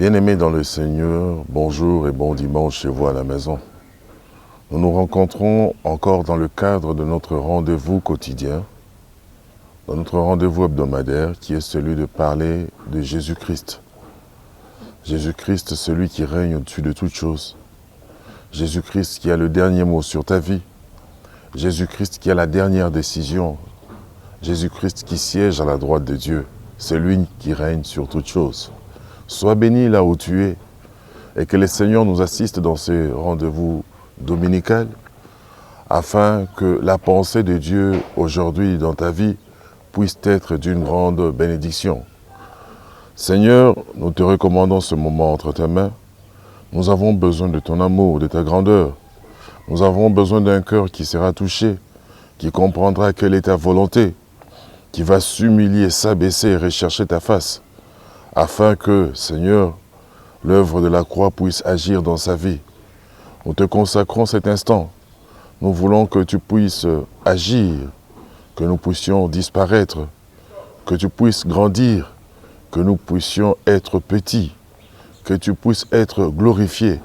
Bien-aimés dans le Seigneur, bonjour et bon dimanche chez vous à la maison. Nous nous rencontrons encore dans le cadre de notre rendez-vous quotidien, dans notre rendez-vous hebdomadaire qui est celui de parler de Jésus-Christ. Jésus-Christ, celui qui règne au-dessus de toutes choses. Jésus-Christ qui a le dernier mot sur ta vie. Jésus-Christ qui a la dernière décision. Jésus-Christ qui siège à la droite de Dieu. C'est lui qui règne sur toutes choses. Sois béni là où tu es et que le Seigneur nous assiste dans ces rendez-vous dominicaux afin que la pensée de Dieu aujourd'hui dans ta vie puisse être d'une grande bénédiction. Seigneur, nous te recommandons ce moment entre tes mains. Nous avons besoin de ton amour, de ta grandeur. Nous avons besoin d'un cœur qui sera touché, qui comprendra quelle est ta volonté, qui va s'humilier, s'abaisser et rechercher ta face, afin que, Seigneur, l'œuvre de la croix puisse agir dans sa vie. Nous te consacrons cet instant. Nous voulons que tu puisses agir, que nous puissions disparaître, que tu puisses grandir, que nous puissions être petits, que tu puisses être glorifié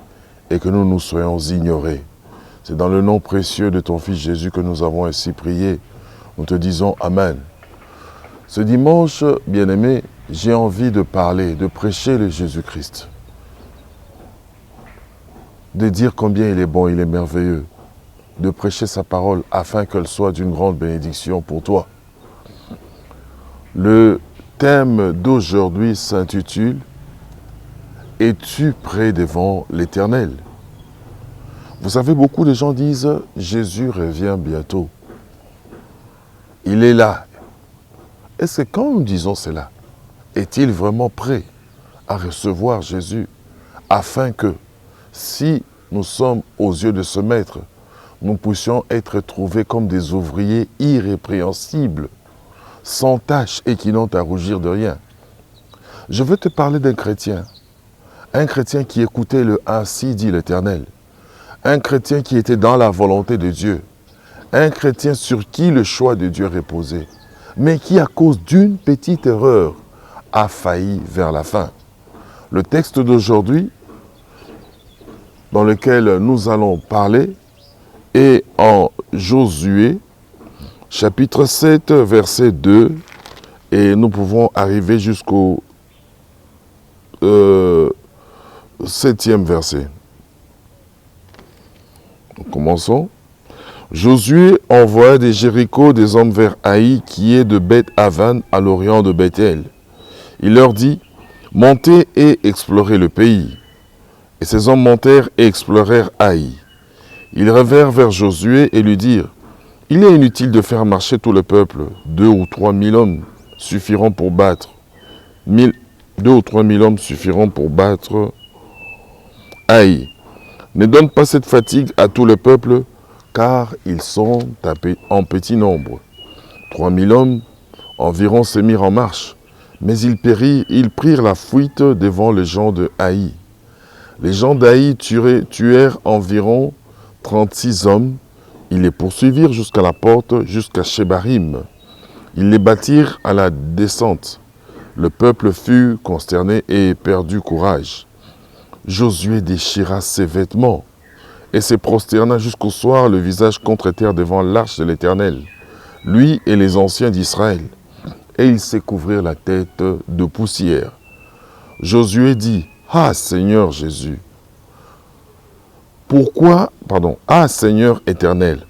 et que nous soyons ignorés. C'est dans le nom précieux de ton Fils Jésus que nous avons ainsi prié. Nous te disons Amen. Ce dimanche, bien-aimé, j'ai envie de parler, de prêcher le Jésus-Christ. De dire combien il est bon, il est merveilleux. De prêcher sa parole afin qu'elle soit d'une grande bénédiction pour toi. Le thème d'aujourd'hui s'intitule « Es-tu prêt devant l'Éternel » Vous savez, beaucoup de gens disent « Jésus revient bientôt ». Il est là. Est-ce que quand nous disons cela, est-il vraiment prêt à recevoir Jésus afin que, si nous sommes aux yeux de ce Maître, nous puissions être trouvés comme des ouvriers irrépréhensibles, sans tache et qui n'ont à rougir de rien. Je veux te parler d'un chrétien qui écoutait le « Ainsi dit l'Éternel », un chrétien qui était dans la volonté de Dieu, un chrétien sur qui le choix de Dieu reposait, mais qui, à cause d'une petite erreur, a failli vers la fin. Le texte d'aujourd'hui, dans lequel nous allons parler, est en Josué, chapitre 7, verset 2, et nous pouvons arriver jusqu'au 7e verset. Nous commençons. Josué envoya de Jéricho des hommes vers Haï, qui est de Beth-Avan à l'orient de Bethel. Il leur dit, montez et explorez le pays. Et ces hommes montèrent et explorèrent Haï. Ils revinrent vers Josué et lui dirent, il est inutile de faire marcher tout le peuple. 2 ou 3 000 hommes suffiront pour battre. 2 ou 3 000 hommes suffiront pour battre Haï. Ne donne pas cette fatigue à tout le peuple, car ils sont en petit nombre. 3 000 hommes environ se mirent en marche, mais ils prirent la fuite devant les gens de Haï. Les gens d'Haï tuèrent environ 36 hommes. Ils les poursuivirent jusqu'à la porte, jusqu'à Shebarim. Ils les battirent à la descente. Le peuple fut consterné et perdit courage. Josué déchira ses vêtements et se prosterna jusqu'au soir, le visage contre terre devant l'arche de l'Éternel, lui et les anciens d'Israël. Et ils se couvrirent la tête de poussière. Josué dit, « Ah, Seigneur Jésus, Ah, Seigneur éternel,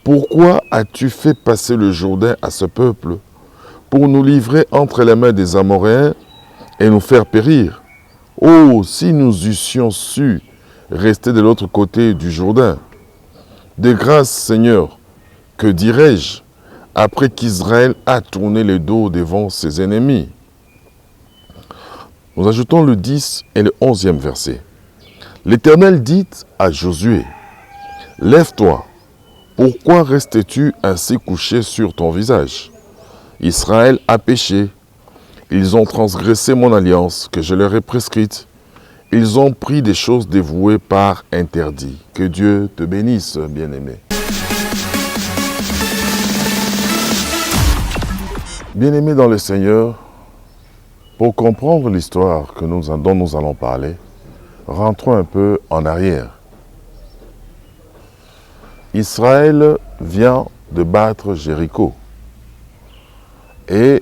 pourquoi as-tu fait passer le Jourdain à ce peuple pour nous livrer entre les mains des Amoréens et nous faire périr? Oh, si nous eussions su rester de l'autre côté du Jourdain. De grâce, Seigneur, que dirais-je après qu'Israël a tourné le dos devant ses ennemis ?» Nous ajoutons le 10 et le 11e verset. L'Éternel dit à Josué, « Lève-toi, pourquoi restes-tu ainsi couché sur ton visage? Israël a péché, ils ont transgressé mon alliance que je leur ai prescrite. Ils ont pris des choses dévouées par interdit. » Que Dieu te bénisse, bien-aimé. Bien-aimé dans le Seigneur, Pour comprendre l'histoire dont nous allons parler, rentrons un peu en arrière. Israël vient de battre Jéricho. Et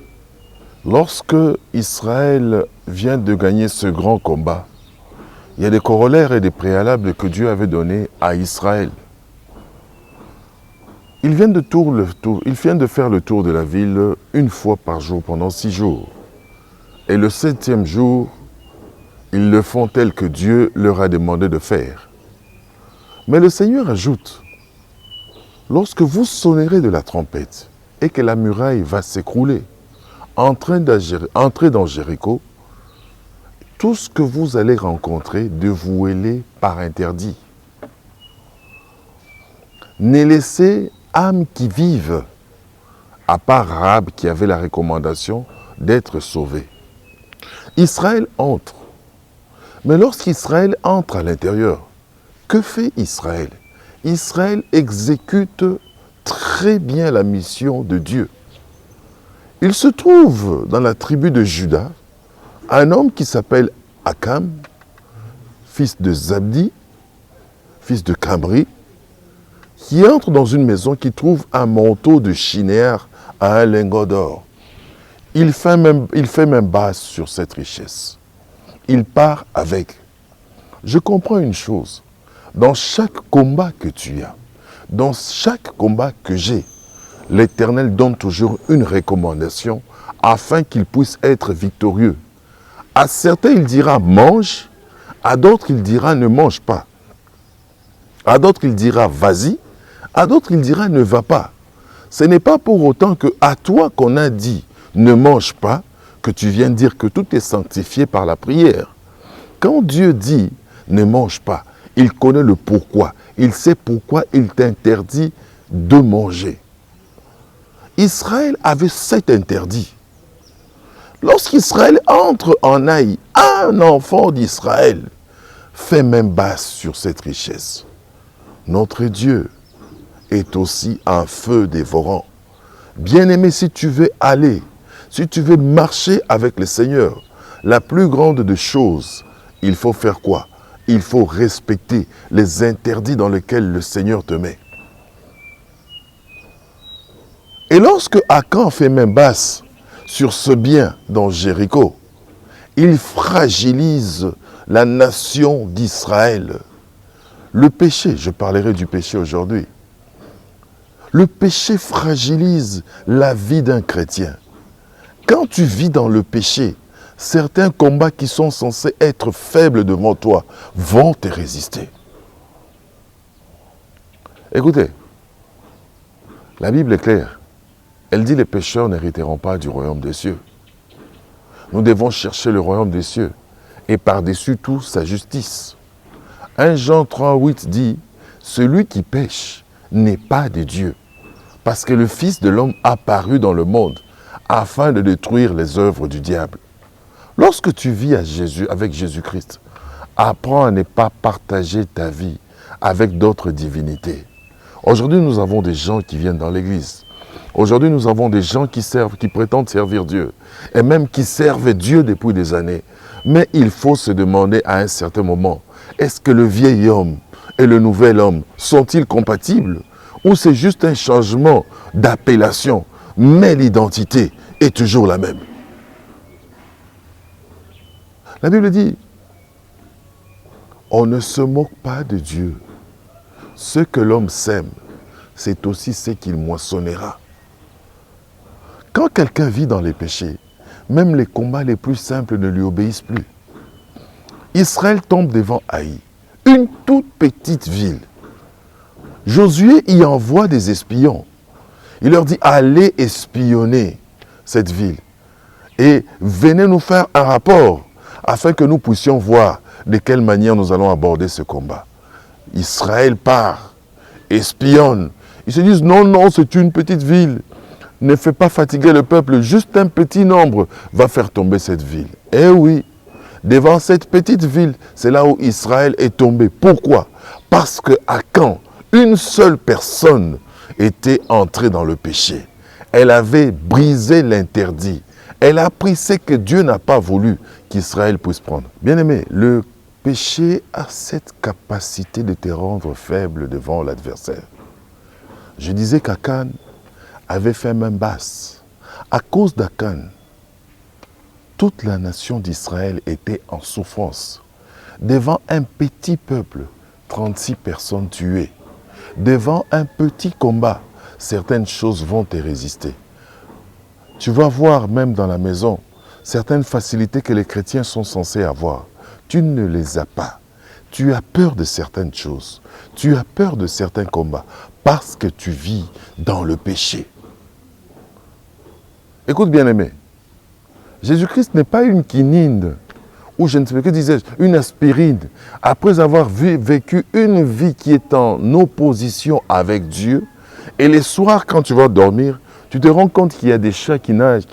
lorsque Israël vient de gagner ce grand combat, il y a des corollaires et des préalables que Dieu avait donnés à Israël. Ils viennent de faire le tour de la ville une fois par jour pendant 6 jours. Et le 7e jour, ils le font tel que Dieu leur a demandé de faire. Mais le Seigneur ajoute, lorsque vous sonnerez de la trompette et que la muraille va s'écrouler, entrez dans Jéricho, tout ce que vous allez rencontrer, dévouez-les par interdit. Ne laissez âmes qui vivent, à part Rahab qui avait la recommandation d'être sauvé. Israël entre. Mais lorsqu'Israël entre à l'intérieur, que fait Israël? Israël exécute très bien la mission de Dieu. Il se trouve dans la tribu de Juda un homme qui s'appelle Akam, fils de Zabdi, fils de Kamri, qui entre dans une maison qui trouve un manteau de chinéar à un lingot d'or. Il fait même base sur cette richesse. Il part avec. Je comprends une chose. Dans chaque combat que tu as, dans chaque combat que j'ai, l'Éternel donne toujours une recommandation afin qu'il puisse être victorieux. À certains, il dira mange, à d'autres, il dira ne mange pas. À d'autres, il dira vas-y, à d'autres, il dira ne va pas. Ce n'est pas pour autant qu'à toi qu'on a dit ne mange pas, que tu viens dire que tout est sanctifié par la prière. Quand Dieu dit ne mange pas, il connaît le pourquoi. Il sait pourquoi il t'interdit de manger. Israël avait 7 interdits. Lorsqu'Israël entre en Haï, un enfant d'Israël fait même base sur cette richesse. Notre Dieu est aussi un feu dévorant. Bien-aimé, si tu veux aller, si tu veux marcher avec le Seigneur, la plus grande des choses, il faut faire quoi? Il faut respecter les interdits dans lesquels le Seigneur te met. Et lorsque Akan fait main basse sur ce bien dans Jéricho, il fragilise la nation d'Israël. Le péché, je parlerai du péché aujourd'hui, le péché fragilise la vie d'un chrétien. Quand tu vis dans le péché, certains combats qui sont censés être faibles devant toi vont te résister. Écoutez, la Bible est claire. Elle dit les pécheurs n'hériteront pas du royaume des cieux. Nous devons chercher le royaume des cieux et par-dessus tout sa justice. 1 Jean 3,8 dit « Celui qui pêche n'est pas de Dieu, parce que le Fils de l'homme a paru dans le monde afin de détruire les œuvres du diable. » Lorsque tu vis avec Jésus-Christ, apprends à ne pas partager ta vie avec d'autres divinités. Aujourd'hui, nous avons des gens qui viennent dans l'église. Aujourd'hui, nous avons des gens qui prétendent servir Dieu, et même qui servent Dieu depuis des années. Mais il faut se demander à un certain moment, est-ce que le vieil homme et le nouvel homme sont-ils compatibles? Ou c'est juste un changement d'appellation, mais l'identité est toujours la même? La Bible dit, on ne se moque pas de Dieu. Ce que l'homme sème, c'est aussi ce qu'il moissonnera. Quand quelqu'un vit dans les péchés, même les combats les plus simples ne lui obéissent plus. Israël tombe devant Haï, une toute petite ville. Josué y envoie des espions. Il leur dit, allez espionner cette ville et venez nous faire un rapport afin que nous puissions voir de quelle manière nous allons aborder ce combat. Israël part, espionne. Ils se disent, non, non, c'est une petite ville. Ne fais pas fatiguer le peuple, juste un petit nombre va faire tomber cette ville. Eh oui, devant cette petite ville, c'est là où Israël est tombé. Pourquoi? Parce qu'à Akan, une seule personne était entrée dans le péché. Elle avait brisé l'interdit. Elle a pris ce que Dieu n'a pas voulu qu'Israël puisse prendre. Bien-aimé, le péché a cette capacité de te rendre faible devant l'adversaire. Je disais qu'Akan avait fait main basse. À cause d'Akan, toute la nation d'Israël était en souffrance. Devant un petit peuple, 36 personnes tuées. Devant un petit combat, certaines choses vont te résister. Tu vas voir même dans la maison, certaines facilités que les chrétiens sont censés avoir. Tu ne les as pas. Tu as peur de certaines choses. Tu as peur de certains combats parce que tu vis dans le péché. Écoute bien aimé, Jésus-Christ n'est pas une quinine ou je ne sais pas que disais-je, une aspirine. Après avoir vécu une vie qui est en opposition avec Dieu, et les soirs quand tu vas dormir, tu te rends compte qu'il y a des chats qui nagent,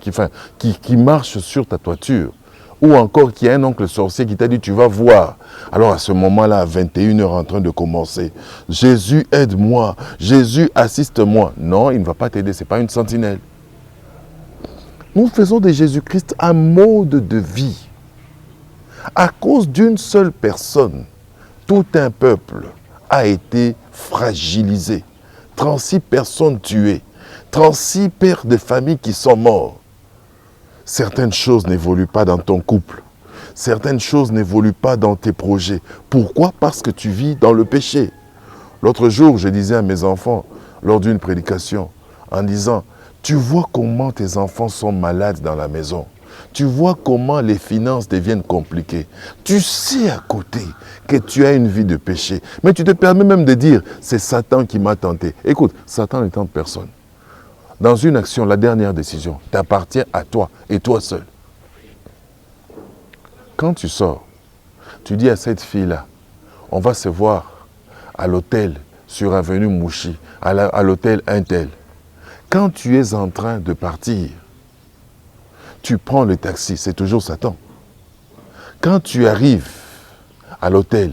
qui marchent sur ta toiture. Ou encore qu'il y a un oncle sorcier qui t'a dit, tu vas voir. Alors à ce moment-là, à 21h en train de commencer, Jésus aide-moi, Jésus assiste-moi. Non, il ne va pas t'aider, ce n'est pas une sentinelle. Nous faisons de Jésus-Christ un mode de vie. À cause d'une seule personne, tout un peuple a été fragilisé. 36 personnes tuées, 36 pères de famille qui sont morts. Certaines choses n'évoluent pas dans ton couple. Certaines choses n'évoluent pas dans tes projets. Pourquoi? Parce que tu vis dans le péché. L'autre jour, je disais à mes enfants, lors d'une prédication, en disant, tu vois comment tes enfants sont malades dans la maison. Tu vois comment les finances deviennent compliquées. Tu sais à côté que tu as une vie de péché. Mais tu te permets même de dire, c'est Satan qui m'a tenté. Écoute, Satan ne tente personne. Dans une action, la dernière décision t'appartient à toi et toi seul. Quand tu sors, tu dis à cette fille-là, on va se voir à l'hôtel sur avenue Mouchi, à l'hôtel Intel. Quand tu es en train de partir, tu prends le taxi, c'est toujours Satan. Quand tu arrives à l'hôtel,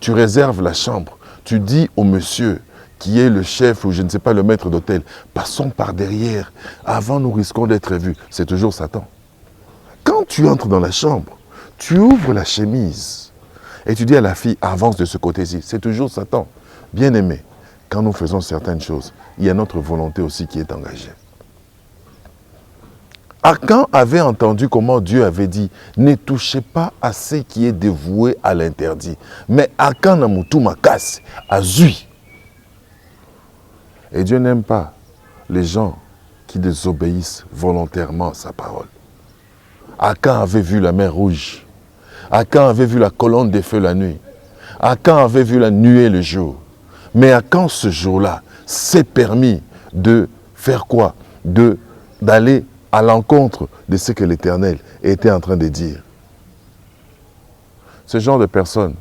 tu réserves la chambre, tu dis au monsieur qui est le chef ou je ne sais pas le maître d'hôtel, passons par derrière, avant nous risquons d'être vus. C'est toujours Satan. Quand tu entres dans la chambre, tu ouvres la chemise et tu dis à la fille, avance de ce côté-ci. C'est toujours Satan. Bien aimé, quand nous faisons certaines choses, il y a notre volonté aussi qui est engagée. Akan avait entendu comment Dieu avait dit, ne touchez pas à ce qui est dévoué à l'interdit. Mais Akan namutu makas, azui. Et Dieu n'aime pas les gens qui désobéissent volontairement à sa parole. Akan avait vu la mer rouge. Akan avait vu la colonne de feu la nuit. Akan avait vu la nuée le jour. Mais Akan, ce jour-là, s'est permis de faire quoi? D'aller à l'encontre de ce que l'Éternel était en train de dire. Ce genre de personnes,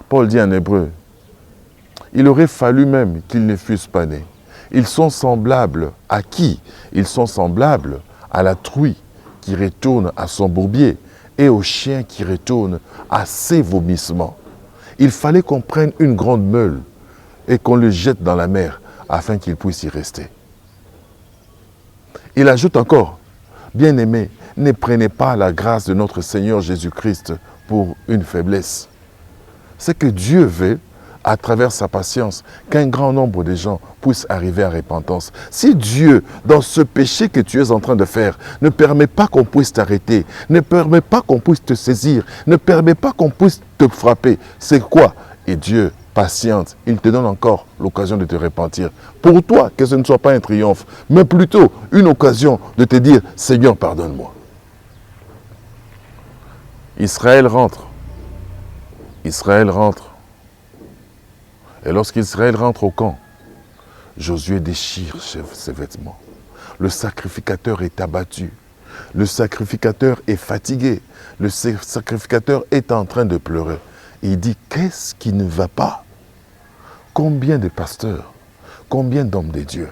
Paul dit en hébreu, il aurait fallu même qu'ils ne fussent pas nés. Ils sont semblables à qui? Ils sont semblables à la truie qui retourne à son bourbier et au chien qui retourne à ses vomissements. Il fallait qu'on prenne une grande meule et qu'on le jette dans la mer afin qu'il puisse y rester. Il ajoute encore, bien-aimés, ne prenez pas la grâce de notre Seigneur Jésus-Christ pour une faiblesse. C'est que Dieu veut, à travers sa patience, qu'un grand nombre de gens puissent arriver à repentance. Si Dieu, dans ce péché que tu es en train de faire, ne permet pas qu'on puisse t'arrêter, ne permet pas qu'on puisse te saisir, ne permet pas qu'on puisse te frapper, c'est quoi? Et Dieu, patiente, il te donne encore l'occasion de te repentir. Pour toi, que ce ne soit pas un triomphe, mais plutôt une occasion de te dire, Seigneur, pardonne-moi. Israël rentre. Israël rentre. Et lorsqu'Israël rentre au camp, Josué déchire ses vêtements. Le sacrificateur est abattu. Le sacrificateur est fatigué. Le sacrificateur est en train de pleurer. Il dit, qu'est-ce qui ne va pas? Combien de pasteurs, combien d'hommes de Dieu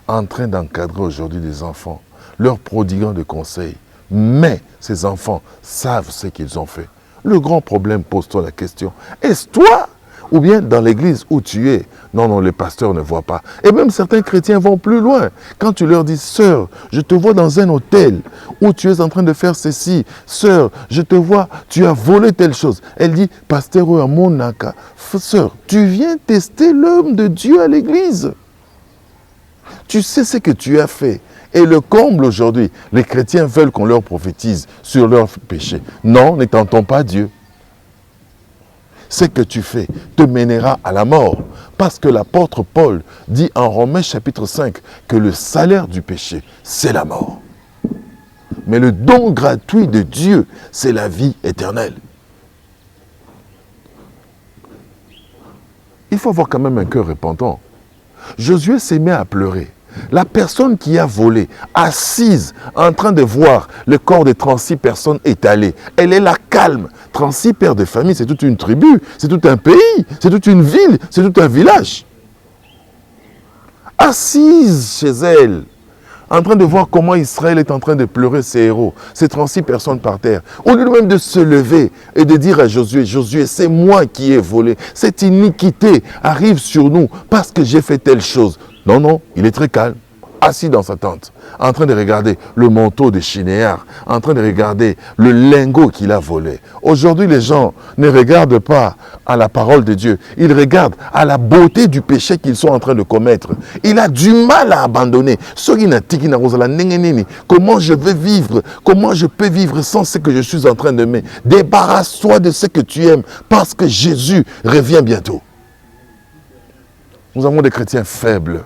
en train d'encadrer aujourd'hui des enfants, leur prodiguant de conseils, mais ces enfants savent ce qu'ils ont fait. Le grand problème, pose-toi la question, est-ce toi Ou bien dans l'église où tu es. Non, non, les pasteurs ne voient pas. Et même certains chrétiens vont plus loin. Quand tu leur dis, sœur, je te vois dans un hôtel où tu es en train de faire ceci. Sœur, je te vois, tu as volé telle chose. Elle dit, pasteur Amonaka, sœur, tu viens tester l'homme de Dieu à l'église. Tu sais ce que tu as fait. Et le comble aujourd'hui, les chrétiens veulent qu'on leur prophétise sur leurs péchés. Non, ne tentons pas Dieu. Ce que tu fais te mènera à la mort. Parce que l'apôtre Paul dit en Romains chapitre 5 que le salaire du péché, c'est la mort. Mais le don gratuit de Dieu, c'est la vie éternelle. Il faut avoir quand même un cœur repentant. Josué s'est mis à pleurer. La personne qui a volé, assise, en train de voir le corps de 36 personnes étalées, elle est là calme. 36 pères de famille, c'est toute une tribu, c'est tout un pays, c'est toute une ville, c'est tout un village. Assise chez elle, en train de voir comment Israël est en train de pleurer ses héros, ces 36 personnes par terre. Au lieu même de se lever et de dire à Josué, Josué, c'est moi qui ai volé. Cette iniquité arrive sur nous parce que j'ai fait telle chose. Non, non, il est très calme, assis dans sa tente, en train de regarder le manteau de Shinéar, en train de regarder le lingot qu'il a volé. Aujourd'hui, les gens ne regardent pas à la parole de Dieu, ils regardent à la beauté du péché qu'ils sont en train de commettre. Il a du mal à abandonner. Comment je vais vivre? Comment je peux vivre sans ce que je suis en train d'aimer? Débarrasse-toi de ce que tu aimes, parce que Jésus revient bientôt. Nous avons des chrétiens faibles,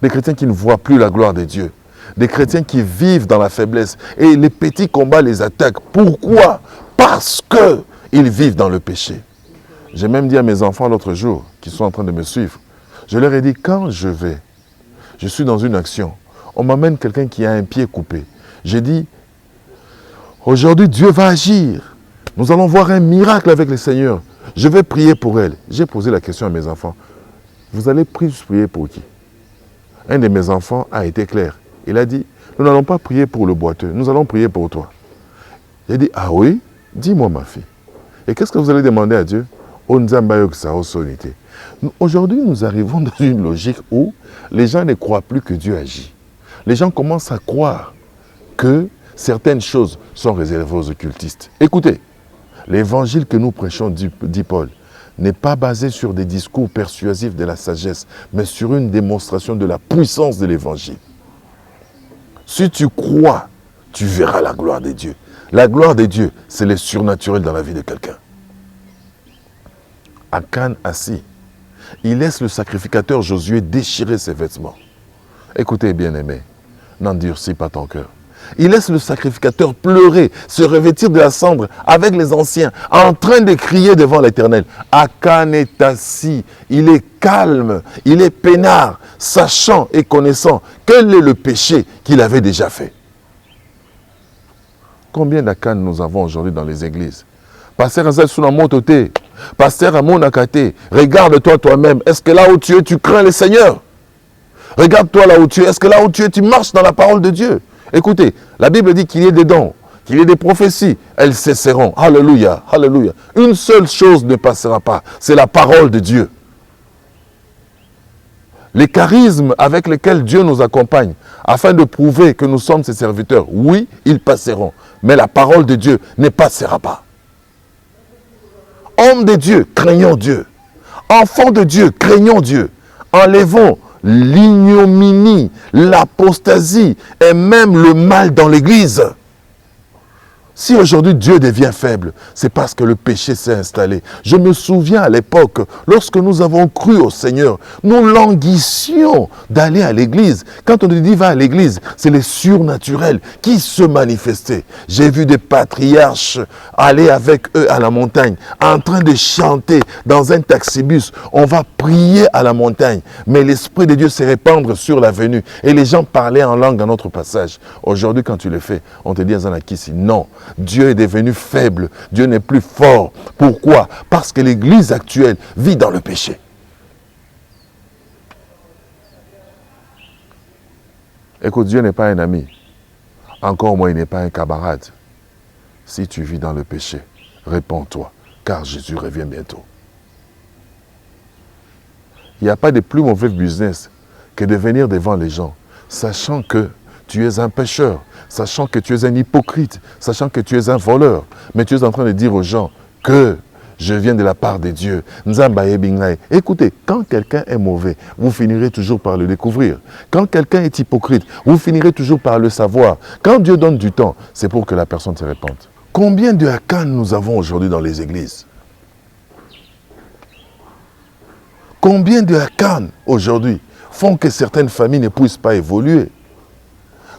des chrétiens qui ne voient plus la gloire de Dieu, des chrétiens qui vivent dans la faiblesse et les petits combats les attaquent. Pourquoi? Parce qu'ils vivent dans le péché. J'ai même dit à mes enfants l'autre jour, qui sont en train de me suivre, je leur ai dit, quand je suis dans une action, on m'amène quelqu'un qui a un pied coupé. J'ai dit, aujourd'hui Dieu va agir. Nous allons voir un miracle avec le Seigneur. Je vais prier pour elle. J'ai posé la question à mes enfants. Vous allez prier pour qui? Un de mes enfants a été clair. Il a dit, nous n'allons pas prier pour le boiteux, nous allons prier pour toi. J'ai dit, ah oui? Dis-moi ma fille. Et qu'est-ce que vous allez demander à Dieu? Aujourd'hui, nous arrivons dans une logique où les gens ne croient plus que Dieu agit. Les gens commencent à croire que certaines choses sont réservées aux occultistes. Écoutez, l'évangile que nous prêchons, dit Paul, n'est pas basé sur des discours persuasifs de la sagesse, mais sur une démonstration de la puissance de l'évangile. Si tu crois, tu verras la gloire de Dieu. La gloire de Dieu, c'est le surnaturel dans la vie de quelqu'un. Akan assis, il laisse le sacrificateur Josué déchirer ses vêtements. Écoutez, bien-aimé, n'endurcis pas ton cœur. Il laisse le sacrificateur pleurer, se revêtir de la cendre avec les anciens, en train de crier devant l'Éternel. Akan est assis, il est calme, il est peinard, sachant et connaissant quel est le péché qu'il avait déjà fait. Combien d'Akan nous avons aujourd'hui dans les églises? Pasteur Azal Sunamotote, Pasteur Amonakate, regarde-toi toi-même. Est-ce que là où tu es, tu crains le Seigneur? Regarde-toi là où tu es. Est-ce que là où tu es, tu marches dans la parole de Dieu? Écoutez, la Bible dit qu'il y ait des dons, qu'il y ait des prophéties. Elles cesseront. Alléluia, alléluia. Une seule chose ne passera pas, c'est la parole de Dieu. Les charismes avec lesquels Dieu nous accompagne, afin de prouver que nous sommes ses serviteurs, oui, ils passeront. Mais la parole de Dieu ne passera pas. Hommes de Dieu, craignons Dieu. Enfants de Dieu, craignons Dieu. Enlevons l'ignominie, l'apostasie et même le mal dans l'église. Si aujourd'hui Dieu devient faible, c'est parce que le péché s'est installé. Je me souviens à l'époque, lorsque nous avons cru au Seigneur, nous languissions d'aller à l'église. Quand on dit va à l'église, c'est le surnaturel qui se manifestait. J'ai vu des patriarches aller avec eux à la montagne, en train de chanter dans un taxibus. On va prier à la montagne, mais l'Esprit de Dieu s'est répandre sur l'avenue. Et les gens parlaient en langue à notre passage. Aujourd'hui, quand tu le fais, on te dit à Zanakissi, non. Dieu est devenu faible, Dieu n'est plus fort. Pourquoi? Parce que l'Église actuelle vit dans le péché. Écoute, Dieu n'est pas un ami. Encore moins, il n'est pas un camarade. Si tu vis dans le péché, réponds-toi, car Jésus revient bientôt. Il n'y a pas de plus mauvais business que de venir devant les gens, sachant que tu es un pécheur, sachant que tu es un hypocrite, sachant que tu es un voleur. Mais tu es en train de dire aux gens que je viens de la part de Dieu. Écoutez, quand quelqu'un est mauvais, vous finirez toujours par le découvrir. Quand quelqu'un est hypocrite, vous finirez toujours par le savoir. Quand Dieu donne du temps, c'est pour que la personne se répande. Combien de Akan nous avons aujourd'hui dans les églises? Combien de Akan aujourd'hui font que certaines familles ne puissent pas évoluer?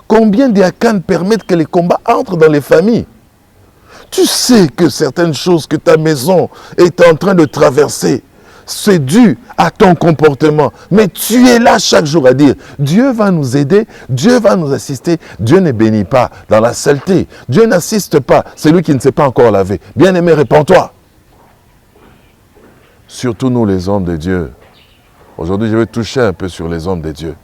Combien de Akan permettent que les combats entrent dans les familles? Tu sais que certaines choses que ta maison est en train de traverser, c'est dû à ton comportement. Mais tu es là chaque jour à dire, Dieu va nous aider, Dieu va nous assister. Dieu ne bénit pas dans la saleté. Dieu n'assiste pas celui qui ne s'est pas encore lavé. Bien-aimé, répands-toi. Surtout nous les hommes de Dieu. Aujourd'hui, je vais toucher un peu sur les hommes de Dieu.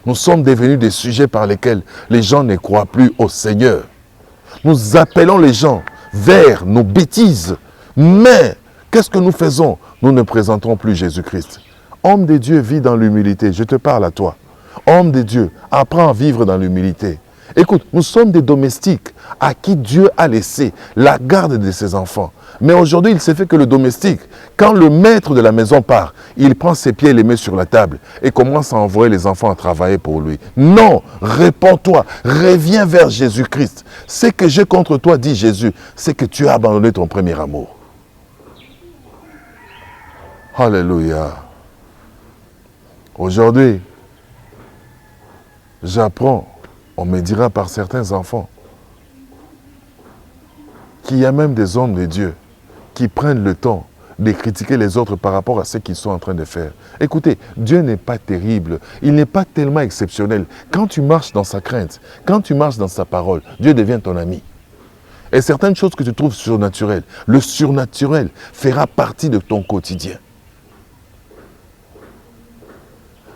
Nous sommes devenus des sujets par lesquels les gens ne croient plus au Seigneur. Nous appelons les gens vers nos bêtises. Mais, qu'est-ce que nous faisons? Nous ne présentons plus Jésus-Christ. Homme de Dieu, vis dans l'humilité. Je te parle à toi. Homme de Dieu, apprends à vivre dans l'humilité. Écoute, nous sommes des domestiques à qui Dieu a laissé la garde de ses enfants. Mais aujourd'hui, il s'est fait que le domestique, quand le maître de la maison part, il prend ses pieds et les met sur la table et commence à envoyer les enfants à travailler pour lui. Non, réponds-toi, reviens vers Jésus-Christ. Ce que j'ai contre toi, dit Jésus, c'est que tu as abandonné ton premier amour. Alléluia. Aujourd'hui, j'apprends, on me dira par certains enfants, qu'il y a même des hommes de Dieu qui prennent le temps de critiquer les autres par rapport à ce qu'ils sont en train de faire. Écoutez, Dieu n'est pas terrible, il n'est pas tellement exceptionnel. Quand tu marches dans sa crainte, quand tu marches dans sa parole, Dieu devient ton ami. Et certaines choses que tu trouves surnaturelles, le surnaturel fera partie de ton quotidien.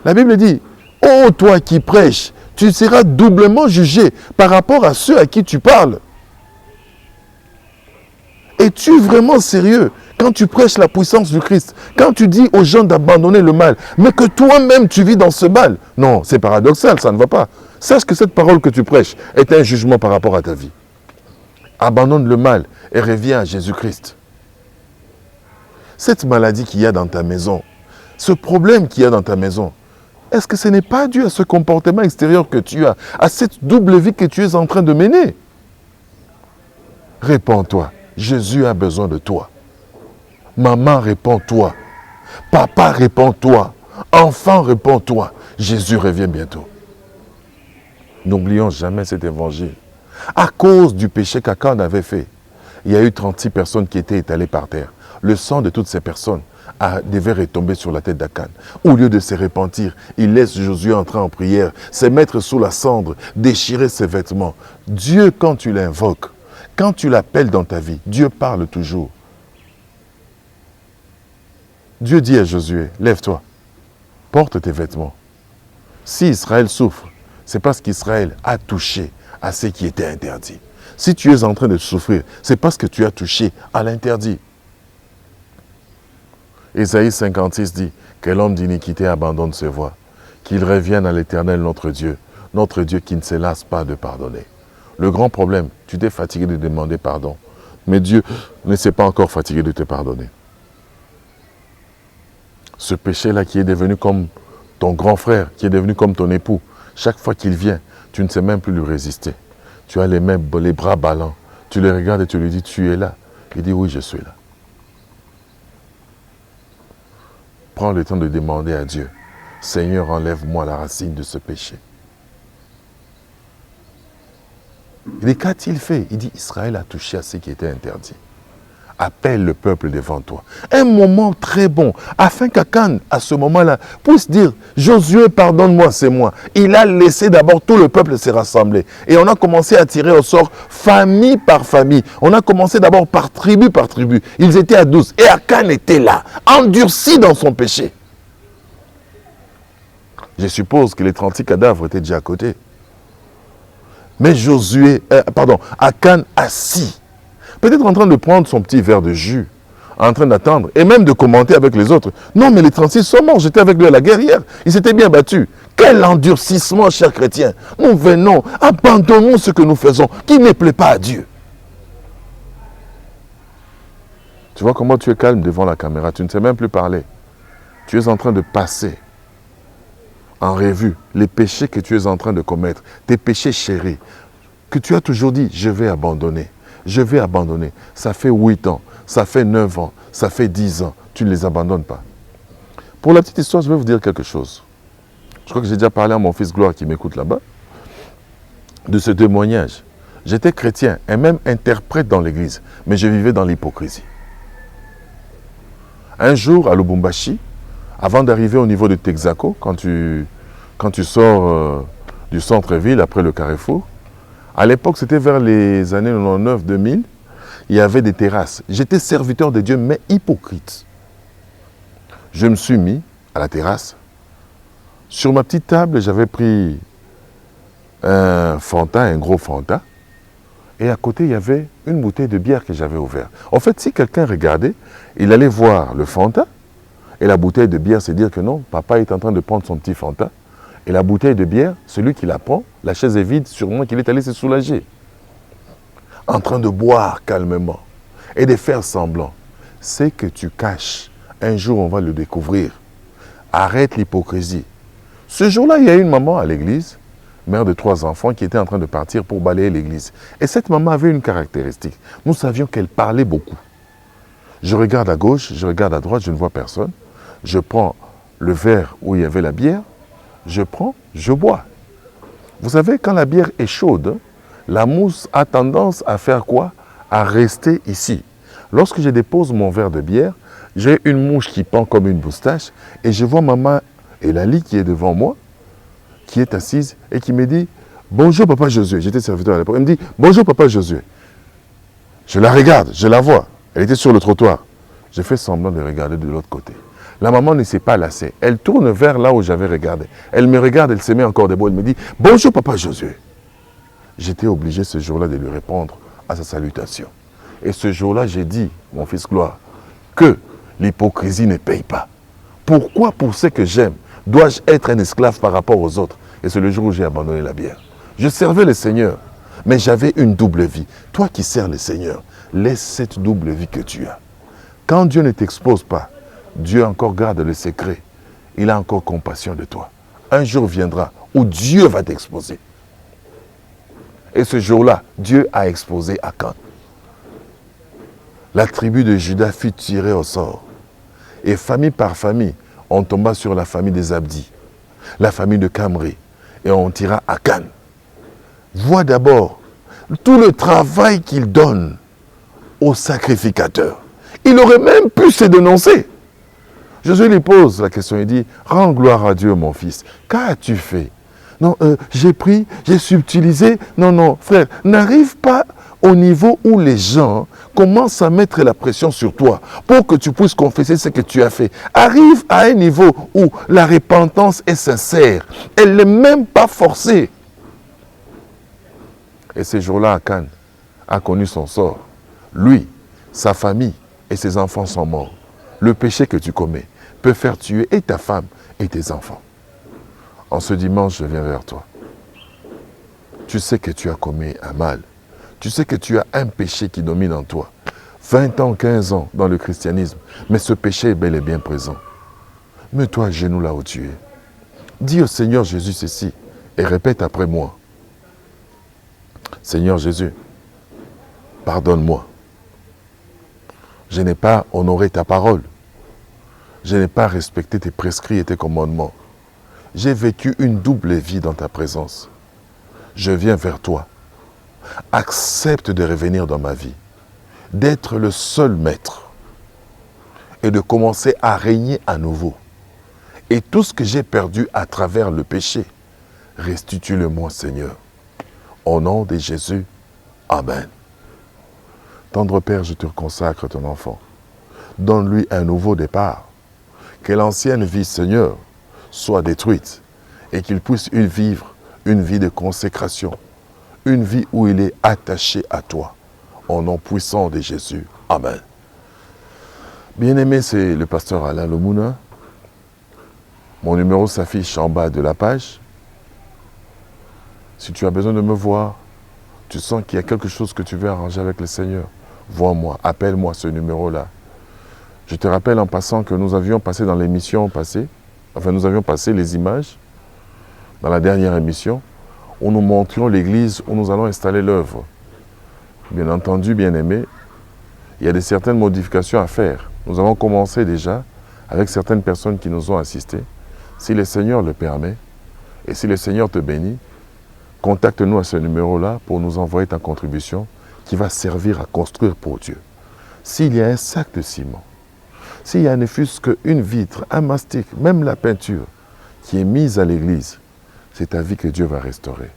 La Bible dit, « Oh, toi qui prêches, tu seras doublement jugé par rapport à ceux à qui tu parles. » Es-tu vraiment sérieux quand tu prêches la puissance du Christ, quand tu dis aux gens d'abandonner le mal, mais que toi-même tu vis dans ce mal? Non, c'est paradoxal, ça ne va pas. Sache que cette parole que tu prêches est un jugement par rapport à ta vie. Abandonne le mal et reviens à Jésus-Christ. Cette maladie qu'il y a dans ta maison, ce problème qu'il y a dans ta maison, est-ce que ce n'est pas dû à ce comportement extérieur que tu as, à cette double vie que tu es en train de mener? Réponds-toi. Jésus a besoin de toi. Maman, réponds-toi. Papa, réponds-toi. Enfant, réponds-toi. Jésus revient bientôt. N'oublions jamais cet évangile. À cause du péché qu'Akan avait fait, il y a eu 36 personnes qui étaient étalées par terre. Le sang de toutes ces personnes devait retomber sur la tête d'Akan. Au lieu de se repentir, il laisse Josué entrer en prière, se mettre sous la cendre, déchirer ses vêtements. Dieu, quand tu l'invoques, quand tu l'appelles dans ta vie, Dieu parle toujours. Dieu dit à Josué, lève-toi, porte tes vêtements. Si Israël souffre, c'est parce qu'Israël a touché à ce qui était interdit. Si tu es en train de souffrir, c'est parce que tu as touché à l'interdit. Ésaïe 56 dit que l'homme d'iniquité abandonne ses voies, qu'il revienne à l'Éternel notre Dieu qui ne se lasse pas de pardonner. Le grand problème, tu t'es fatigué de demander pardon, mais Dieu ne s'est pas encore fatigué de te pardonner. Ce péché-là qui est devenu comme ton grand frère, qui est devenu comme ton époux, chaque fois qu'il vient, tu ne sais même plus lui résister. Tu as les bras ballants, tu le regardes et tu lui dis, tu es là. Il dit, oui, je suis là. Prends le temps de demander à Dieu, Seigneur, enlève-moi la racine de ce péché. Il dit, qu'a-t-il fait? Il dit, Israël a touché à ce qui était interdit. Appelle le peuple devant toi. Un moment très bon, afin qu'Akan, à ce moment-là, puisse dire, Josué, pardonne-moi, c'est moi. Il a laissé d'abord tout le peuple se rassembler. Et on a commencé à tirer au sort famille par famille. On a commencé d'abord par tribu par tribu. Ils étaient à 12. Et Akan était là, endurci dans son péché. Je suppose que les 36 cadavres étaient déjà à côté. Mais Akan assis, peut-être en train de prendre son petit verre de jus, en train d'attendre, et même de commenter avec les autres. Non, mais les 36 sont morts, j'étais avec lui à la guerre hier, ils s'étaient bien battus. Quel endurcissement, chers chrétiens. Nous venons, abandonnons ce que nous faisons, qui ne plaît pas à Dieu. Tu vois comment tu es calme devant la caméra, tu ne sais même plus parler. Tu es en train de passer en revue les péchés que tu es en train de commettre, tes péchés chéris, que tu as toujours dit, je vais abandonner. Je vais abandonner. Ça fait 8 ans, ça fait 9 ans, ça fait 10 ans. Tu ne les abandonnes pas. Pour la petite histoire, je vais vous dire quelque chose. Je crois que j'ai déjà parlé à mon fils Gloire qui m'écoute là-bas, de ce témoignage. J'étais chrétien et même interprète dans l'église, mais je vivais dans l'hypocrisie. Un jour, à Lubumbashi, avant d'arriver au niveau de Texaco, quand tu sors du centre-ville, après le carrefour, à l'époque, c'était vers les années 99-2000, il y avait des terrasses. J'étais serviteur de Dieu, mais hypocrite. Je me suis mis à la terrasse. Sur ma petite table, j'avais pris un Fanta, un gros Fanta. Et à côté, il y avait une bouteille de bière que j'avais ouverte. En fait, si quelqu'un regardait, il allait voir le Fanta et la bouteille de bière, c'est dire que non, papa est en train de prendre son petit Fanta. Et la bouteille de bière, celui qui la prend, la chaise est vide, sûrement qu'il est allé se soulager. En train de boire calmement et de faire semblant. C'est que tu caches. Un jour, on va le découvrir. Arrête l'hypocrisie. Ce jour-là, il y a une maman à l'église, mère de 3 enfants, qui était en train de partir pour balayer l'église. Et cette maman avait une caractéristique. Nous savions qu'elle parlait beaucoup. Je regarde à gauche, je regarde à droite, je ne vois personne. Je prends le verre où il y avait la bière, je prends, je bois. Vous savez, quand la bière est chaude, la mousse a tendance à faire quoi? À rester ici. Lorsque je dépose mon verre de bière, j'ai une mouche qui pend comme une moustache et je vois maman Elali qui est devant moi, qui est assise et qui me dit « Bonjour papa Josué ». J'étais serviteur à l'époque. Elle me dit « Bonjour papa Josué ». Je la regarde, je la vois. Elle était sur le trottoir. Je fais semblant de regarder de l'autre côté. La maman ne s'est pas lassée. Elle tourne vers là où j'avais regardé. Elle me regarde, elle se met encore debout. Elle me dit « Bonjour papa Josué ». J'étais obligé ce jour-là de lui répondre à sa salutation. Et ce jour-là, j'ai dit, mon fils Gloire, que l'hypocrisie ne paye pas. Pourquoi pour ce que j'aime, dois-je être un esclave par rapport aux autres? Et c'est le jour où j'ai abandonné la bière. Je servais le Seigneur, mais j'avais une double vie. Toi qui sers le Seigneur, laisse cette double vie que tu as. Quand Dieu ne t'expose pas, Dieu encore garde le secret. Il a encore compassion de toi. Un jour viendra où Dieu va t'exposer. Et ce jour-là, Dieu a exposé Akan. La tribu de Juda fut tirée au sort. Et famille par famille, on tomba sur la famille des Abdi, la famille de Camré, et on tira Akan. Vois d'abord tout le travail qu'il donne au sacrificateur. Il aurait même pu se dénoncer. Jésus lui pose la question, il dit, « Rends gloire à Dieu, mon fils. Qu'as-tu fait? Non, j'ai pris, j'ai subtilisé. Non, non, frère, n'arrive pas au niveau où les gens commencent à mettre la pression sur toi pour que tu puisses confesser ce que tu as fait. Arrive à un niveau où la repentance est sincère. Elle n'est même pas forcée. » Et ce jour-là, Akan a connu son sort. Lui, sa famille et ses enfants sont morts. Le péché que tu commets peut faire tuer et ta femme et tes enfants. En ce dimanche, je viens vers toi. Tu sais que tu as commis un mal. Tu sais que tu as un péché qui domine en toi. 20 ans, 15 ans dans le christianisme, mais ce péché est bel et bien présent. Mets-toi à genoux là où tu es. Dis au Seigneur Jésus ceci et répète après moi. Seigneur Jésus, pardonne-moi. Je n'ai pas honoré ta parole. Je n'ai pas respecté tes prescrits et tes commandements. J'ai vécu une double vie dans ta présence. Je viens vers toi. Accepte de revenir dans ma vie, d'être le seul maître et de commencer à régner à nouveau. Et tout ce que j'ai perdu à travers le péché, restitue-le-moi, Seigneur. Au nom de Jésus, Amen. Tendre Père, je te consacre ton enfant. Donne-lui un nouveau départ. Que l'ancienne vie, Seigneur, soit détruite et qu'il puisse vivre une vie de consécration, une vie où il est attaché à toi. Au nom puissant de Jésus. Amen. Bien-aimé, c'est le pasteur Alain Lomouna. Mon numéro s'affiche en bas de la page. Si tu as besoin de me voir, tu sens qu'il y a quelque chose que tu veux arranger avec le Seigneur, vois-moi, appelle-moi ce numéro-là. Je te rappelle en passant que nous avions passé dans l'émission passée, nous avions passé les images dans la dernière émission, où nous montrions l'église où nous allons installer l'œuvre. Bien entendu, bien-aimé, il y a certaines modifications à faire. Nous avons commencé déjà avec certaines personnes qui nous ont assistés. Si le Seigneur le permet, et si le Seigneur te bénit, contacte-nous à ce numéro-là pour nous envoyer ta contribution qui va servir à construire pour Dieu. S'il y a un sac de ciment, s'il y a ne fût-ce qu'une vitre, un mastic, même la peinture qui est mise à l'église, c'est ta vie que Dieu va restaurer.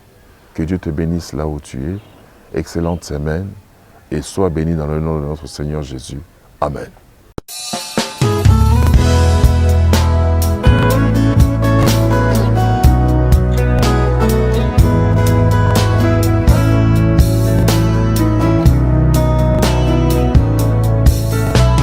Que Dieu te bénisse là où tu es. Excellente semaine et sois béni dans le nom de notre Seigneur Jésus. Amen.